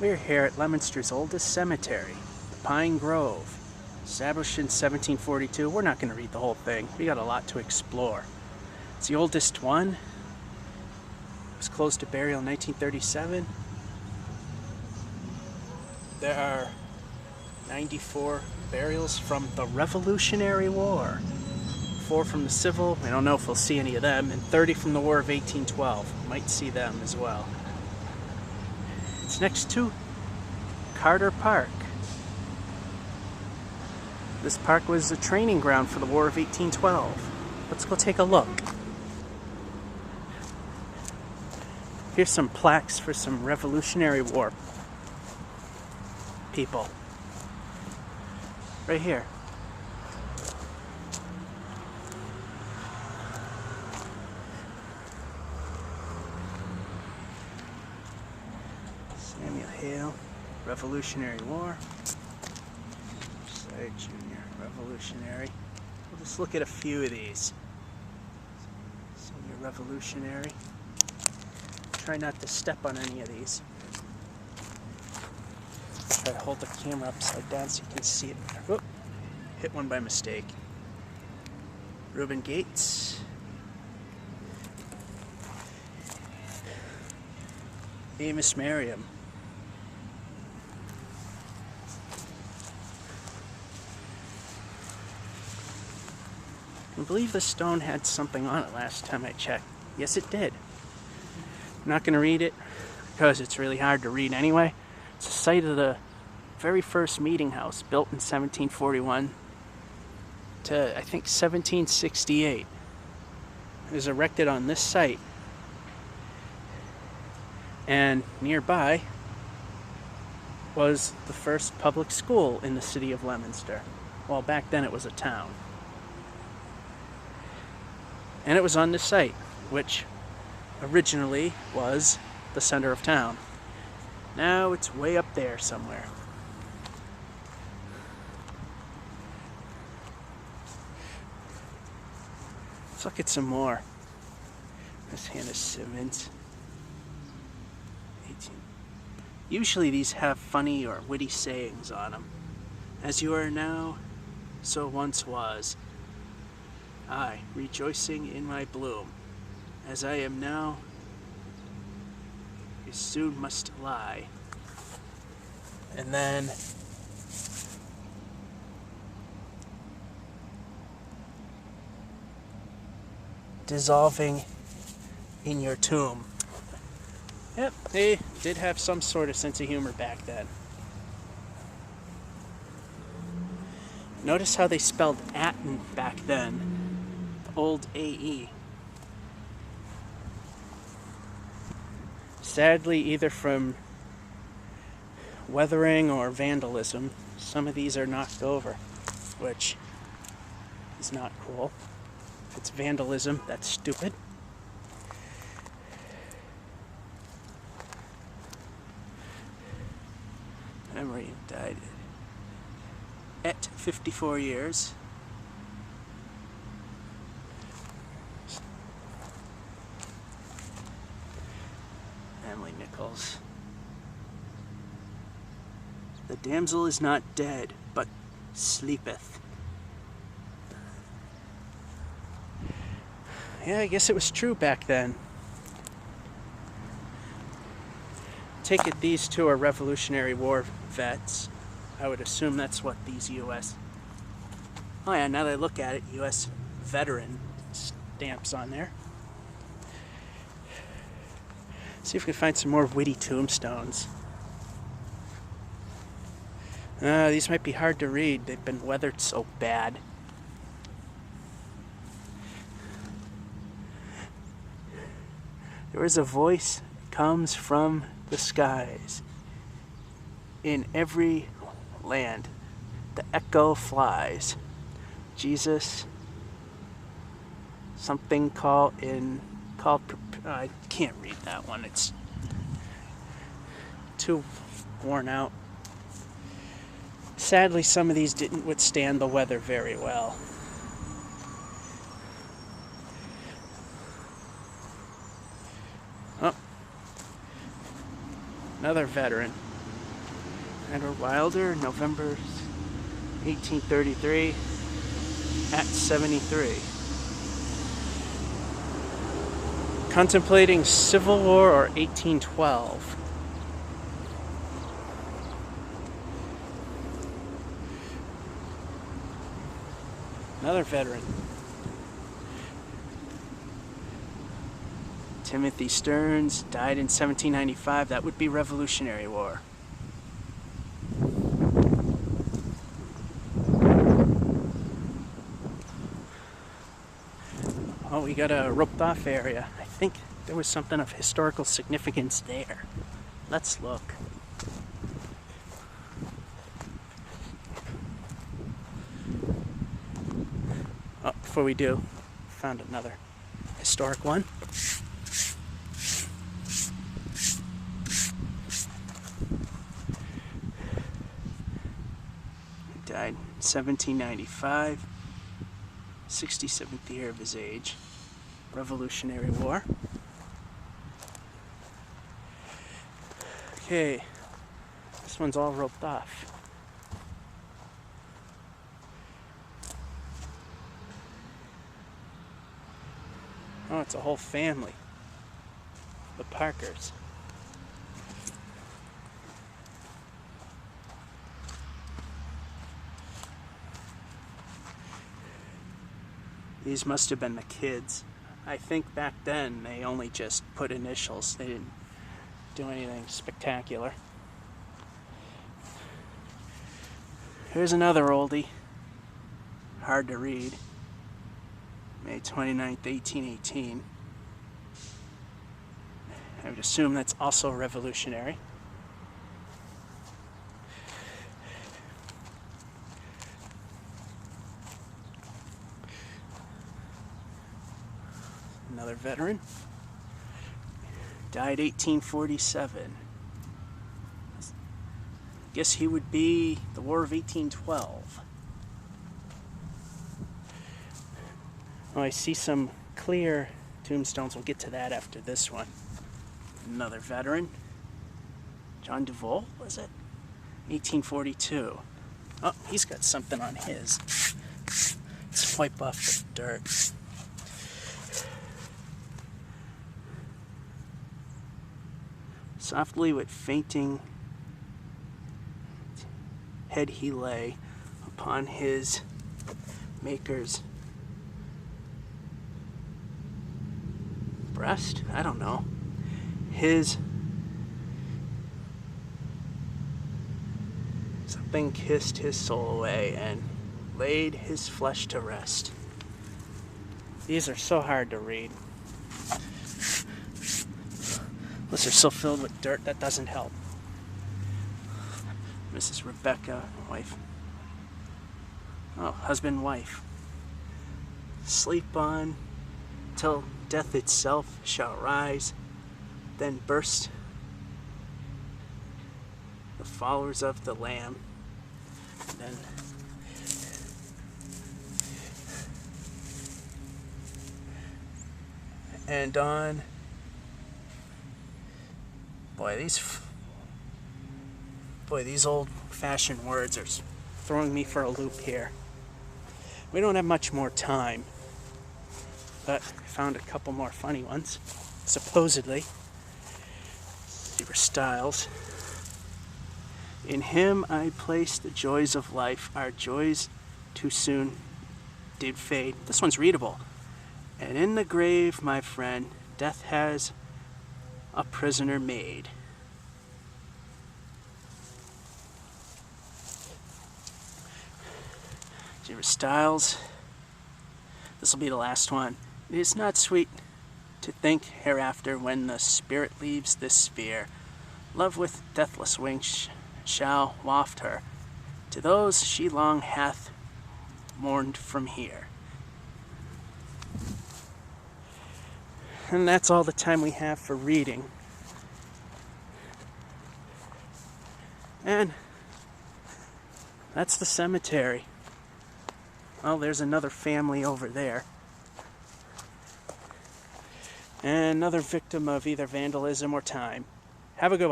We're here at Leominster's oldest cemetery, the Pine Grove. Established in 1742. We're not going to read the whole thing. We got a lot to explore. It's the oldest one. It was closed to burial in 1937. There are 94 burials from the Revolutionary War. 4 from the Civil, we don't know if we'll see any of them, and 30 from the War of 1812. Might see them as well. It's next to Carter Park. This park was a training ground for the War of 1812. Let's go take a look. Here's some plaques for some Revolutionary War people. Right here. Samuel Hale, Revolutionary War. Sorry, Junior, Revolutionary. We'll just look at a few of these. Senior Revolutionary. Try not to step on any of these. Try to hold the camera upside down so you can see it. Whoop. Hit one by mistake. Reuben Gates. Amos Merriam. I believe the stone had something on it last time I checked. Yes, it did. I'm not going to read it because it's really hard to read anyway. It's the site of the very first meeting house built in 1741 to, I think, 1768. It was erected on this site. And nearby was the first public school in the city of Leominster. Well, back then it was a town. And it was on this site, which originally was the center of town. Now it's way up there somewhere. Let's look at some more. Miss Hannah Simmons. 18. Usually these have funny or witty sayings on them. As you are now, so once was. I, rejoicing in my bloom, as I am now, you soon must lie. And then dissolving in your tomb. Yep, they did have some sort of sense of humor back then. Notice how they spelled Atten back then. Old AE. Sadly, either from weathering or vandalism, some of these are knocked over, which is not cool. If it's vandalism, that's stupid. Emery died at 54 years. Emily Nichols. The damsel is not dead, but sleepeth. Yeah, I guess it was true back then. Take it these two are Revolutionary War vets. I would assume that's what these U.S. Oh yeah, now that I look at it, U.S. veteran stamps on there. See if we can find some more witty tombstones. These might be hard to read. They've been weathered so bad. There is a voice that comes from the skies. In every land, the echo flies. Jesus, something called, I can't read that one. It's too worn out. Sadly, some of these didn't withstand the weather very well. Oh, another veteran. Edward Wilder, November 1833, at 73. Contemplating Civil War or 1812. Another veteran. Timothy Stearns died in 1795. That would be Revolutionary War. Oh, we got a roped off area. I think there was something of historical significance there. Let's look. Oh, before we do, found another historic one. He died in 1795, 67th year of his age. Revolutionary War. Okay, this one's all roped off. Oh, it's a whole family. The Parkers. These must have been the kids. I think back then they only just put initials. They didn't do anything spectacular. Here's another oldie. Hard to read. May 29th, 1818. I would assume that's also revolutionary. Another veteran. Died 1847. Guess he would be the War of 1812. Oh, I see some clear tombstones. We'll get to that after this one. Another veteran. John DeVoe, was it? 1842. Oh, he's got something on his. Let's wipe off the dirt. Softly with fainting head he lay upon his maker's breast? I don't know. His something kissed his soul away and laid his flesh to rest. These are so hard to read. Unless they're so filled with dirt, that doesn't help. Mrs. Rebecca, wife. Oh, husband, wife. Sleep on till death itself shall rise, then burst the followers of the Lamb. And then and on. Boy, these old-fashioned words are throwing me for a loop here. We don't have much more time, but I found a couple more funny ones, supposedly. They were Styles. In him I place the joys of life. Our joys too soon did fade. This one's readable. And in the grave, my friend, death has a prisoner made. Dear Styles, this will be the last one. It is not sweet to think hereafter when the spirit leaves this sphere, love with deathless wings shall waft her to those she long hath mourned from here. And that's all the time we have for reading. And that's the cemetery. Well, there's another family over there. And another victim of either vandalism or time. Have a good one.